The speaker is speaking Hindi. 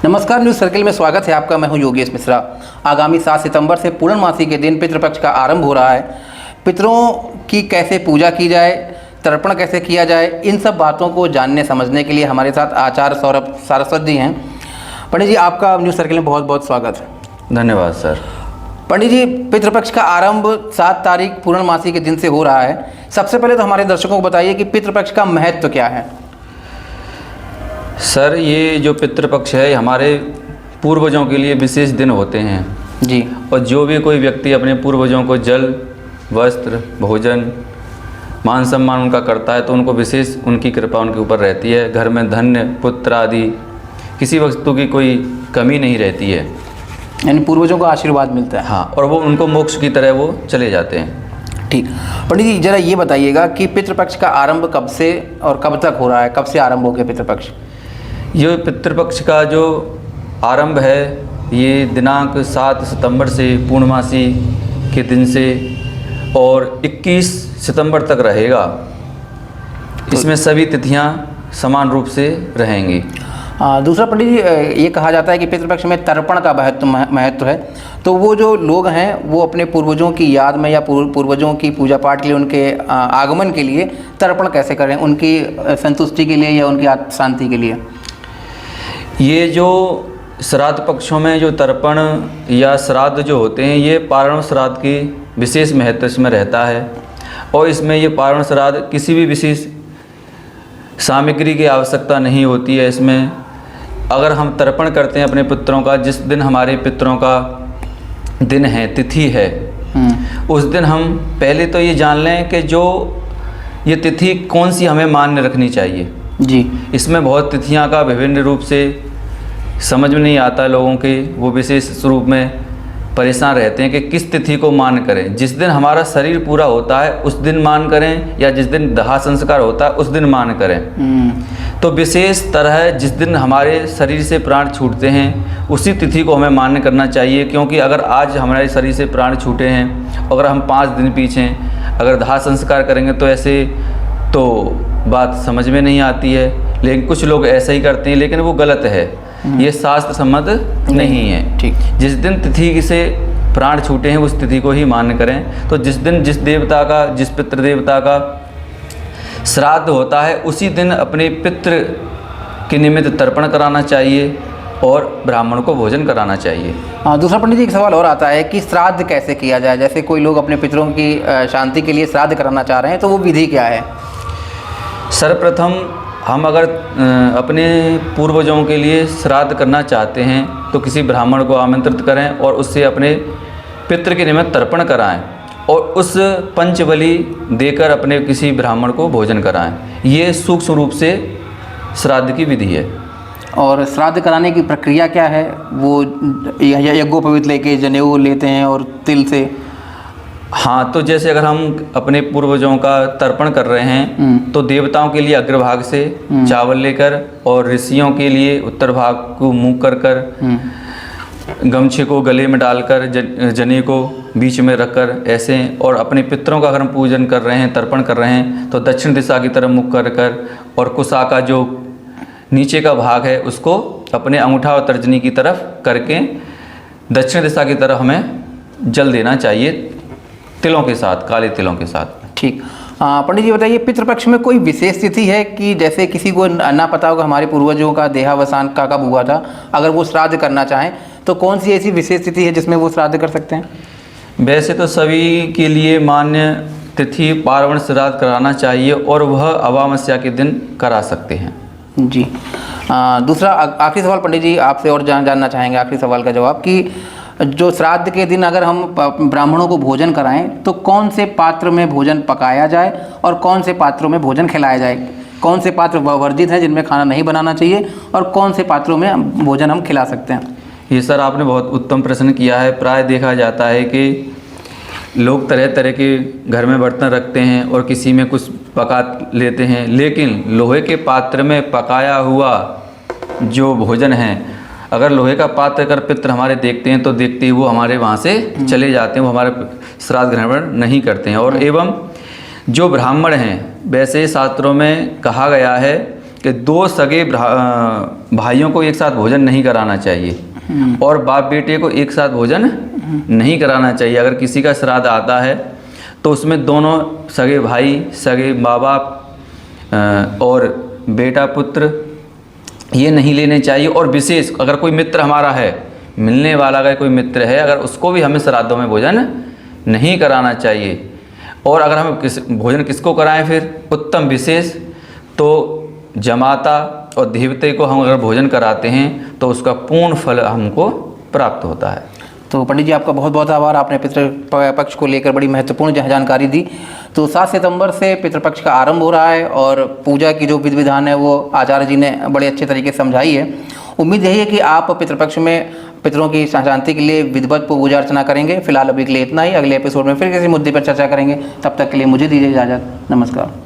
नमस्कार, न्यूज़ सर्किल में स्वागत है आपका। मैं हूं योगेश मिश्रा। आगामी 7 सितंबर से पूर्णमासी के दिन पितृपक्ष का आरंभ हो रहा है। पितरों की कैसे पूजा की जाए, तर्पण कैसे किया जाए, इन सब बातों को जानने समझने के लिए हमारे साथ आचार्य सौरभ सारस्वत जी हैं। पंडित जी, आपका न्यूज़ सर्किल में बहुत बहुत स्वागत है। धन्यवाद सर। पंडित जी, पितृपक्ष का आरंभ 7 तारीख पूर्णमासी के दिन से हो रहा है। सबसे पहले तो हमारे दर्शकों को बताइए कि पितृपक्ष का महत्व क्या है। सर, ये जो पितृपक्ष है हमारे पूर्वजों के लिए विशेष दिन होते हैं जी। और जो भी कोई व्यक्ति अपने पूर्वजों को जल, वस्त्र, भोजन, मान सम्मान उनका करता है तो उनको विशेष उनकी कृपा उनके ऊपर रहती है। घर में धन्य, पुत्र आदि किसी वस्तु की कोई कमी नहीं रहती है, यानी पूर्वजों का आशीर्वाद मिलता है। हाँ, और वो उनको मोक्ष की तरह वो चले जाते हैं। ठीक। पंडित जी, जरा ये बताइएगा कि पितृपक्ष का आरंभ कब से और कब तक हो रहा है, कब से आरंभ हो गया पितृपक्ष? ये पितृपक्ष का जो आरंभ है ये दिनांक 7 सितंबर से पूर्णमासी के दिन से और 21 सितंबर तक रहेगा। इसमें सभी तिथियां समान रूप से रहेंगी। दूसरा पंडित जी, ये कहा जाता है कि पितृपक्ष में तर्पण का महत्व है। तो वो जो लोग हैं वो अपने पूर्वजों की याद में या पूर्वजों की पूजा पाठ के लिए, उनके आगमन के लिए तर्पण कैसे करें, उनकी संतुष्टि के लिए या उनकी शांति के लिए? ये जो श्राद्ध पक्षों में जो तर्पण या श्राद्ध जो होते हैं ये पारण श्राद्ध की विशेष महत्व इसमें रहता है। और इसमें ये पारण श्राद्ध किसी भी विशेष सामग्री की आवश्यकता नहीं होती है। इसमें अगर हम तर्पण करते हैं अपने पितरों का, जिस दिन हमारे पितरों का दिन है, तिथि है, उस दिन हम पहले तो ये जान लें कि जो ये तिथि कौन सी हमें मान्य रखनी चाहिए जी। इसमें बहुत तिथियां का विभिन्न रूप से समझ में नहीं आता लोगों के, वो विशेष रूप में परेशान रहते हैं कि किस तिथि को मान करें। जिस दिन हमारा शरीर पूरा होता है उस दिन मान करें या जिस दिन दाह संस्कार होता है उस दिन मान करें। तो विशेष तरह जिस दिन हमारे शरीर से प्राण छूटते हैं उसी तिथि को हमें मान्य करना चाहिए, क्योंकि अगर आज हमारे शरीर से प्राण छूटे हैं, अगर हम 5 दिन पीछे अगर दाह संस्कार करेंगे तो ऐसे तो बात समझ में नहीं आती है। लेकिन कुछ लोग ऐसा ही करते हैं, लेकिन वो गलत है, ये शास्त्र सम्मत नहीं है। ठीक। जिस दिन तिथि से प्राण छूटे हैं उस तिथि को ही मान्य करें। तो जिस दिन जिस देवता का, जिस पितृ देवता का श्राद्ध होता है उसी दिन अपने पितृ के निमित्त तर्पण कराना चाहिए और ब्राह्मण को भोजन कराना चाहिए। दूसरा पंडित जी, एक सवाल और आता है कि श्राद्ध कैसे किया जाए। जैसे कोई लोग अपने पितरों की शांति के लिए श्राद्ध कराना चाह रहे हैं तो वो विधि क्या है? सर्वप्रथम हम अगर अपने पूर्वजों के लिए श्राद्ध करना चाहते हैं तो किसी ब्राह्मण को आमंत्रित करें और उससे अपने पितृ के निमित्त तर्पण कराएं और उस पंचबली देकर अपने किसी ब्राह्मण को भोजन कराएं। ये सूक्ष्म रूप से श्राद्ध की विधि है। और श्राद्ध कराने की प्रक्रिया क्या है? वो यज्ञोपवीत लेके जनेऊ लेते हैं और तिल से? हाँ, तो जैसे अगर हम अपने पूर्वजों का तर्पण कर रहे हैं तो देवताओं के लिए अग्रभाग से चावल लेकर और ऋषियों के लिए उत्तर भाग को मुँह कर गमछे को गले में डालकर जने को बीच में रखकर ऐसे, और अपने पितरों का अगर हम पूजन कर रहे हैं, तर्पण कर रहे हैं तो दक्षिण दिशा की तरफ मुख कर और कुशा का जो नीचे का भाग है उसको अपने अंगूठा और तर्जनी की तरफ करके दक्षिण दिशा की तरफ हमें जल देना चाहिए, तिलों के साथ, काले तिलों के साथ। ठीक। पंडित जी बताइए, पितृपक्ष में कोई विशेष तिथि है कि जैसे किसी को ना पता होगा हमारे पूर्वजों का देहावसान का कब हुआ था, अगर वो श्राद्ध करना चाहें तो कौन सी ऐसी विशेष तिथि है जिसमें वो श्राद्ध कर सकते हैं? वैसे तो सभी के लिए मान्य तिथि पार्वण श्राद्ध कराना चाहिए और वह अमावस्या के दिन करा सकते हैं। जी। दूसरा आखिरी सवाल पंडित जी आपसे और जानना चाहेंगे, आखिरी सवाल का जवाब, कि जो श्राद्ध के दिन अगर हम ब्राह्मणों को भोजन कराएं तो कौन से पात्र में भोजन पकाया जाए और कौन से पात्रों में भोजन खिलाया जाए? कौन से पात्र वर्जित हैं जिनमें खाना नहीं बनाना चाहिए और कौन से पात्रों में भोजन हम खिला सकते हैं? ये सर आपने बहुत उत्तम प्रश्न किया है। प्राय देखा जाता है कि लोग तरह तरह के घर में बर्तन रखते हैं और किसी में कुछ पका लेते हैं, लेकिन लोहे के पात्र में पकाया हुआ जो भोजन है, अगर लोहे का पात्र अगर पितृ हमारे देखते हैं तो देखते ही वो हमारे वहाँ से चले जाते हैं, वो हमारे श्राद्ध ग्रहण नहीं करते हैं। और एवं जो ब्राह्मण हैं, वैसे शास्त्रों में कहा गया है कि दो सगे भाइयों को एक साथ भोजन नहीं कराना चाहिए और बाप बेटे को एक साथ भोजन नहीं कराना चाहिए। अगर किसी का श्राद्ध आता है तो उसमें दोनों सगे भाई, सगे माँ बाप और बेटा पुत्र ये नहीं लेने चाहिए। और विशेष अगर कोई मित्र हमारा है, मिलने वाला अगर कोई मित्र है, अगर उसको भी हमें श्राद्धों में भोजन नहीं कराना चाहिए। और अगर हम भोजन किसको कराएं फिर उत्तम विशेष, तो जमाता और देवते को हम अगर भोजन कराते हैं तो उसका पूर्ण फल हमको प्राप्त होता है। तो पंडित जी आपका बहुत बहुत आभार, आपने पितृपक्ष को लेकर बड़ी महत्वपूर्ण जानकारी दी। तो 7 सितंबर से पितृपक्ष का आरंभ हो रहा है और पूजा की जो विधि विधान है वो आचार्य जी ने बड़े अच्छे तरीके से समझाई है। उम्मीद यही है कि आप पितृपक्ष में पितरों की शांति के लिए विधिवत पूजा अर्चना करेंगे। फिलहाल अभी के लिए इतना ही, अगले एपिसोड में फिर किसी मुद्दे पर चर्चा करेंगे। तब तक के लिए मुझे दीजिए इजाज़त। नमस्कार।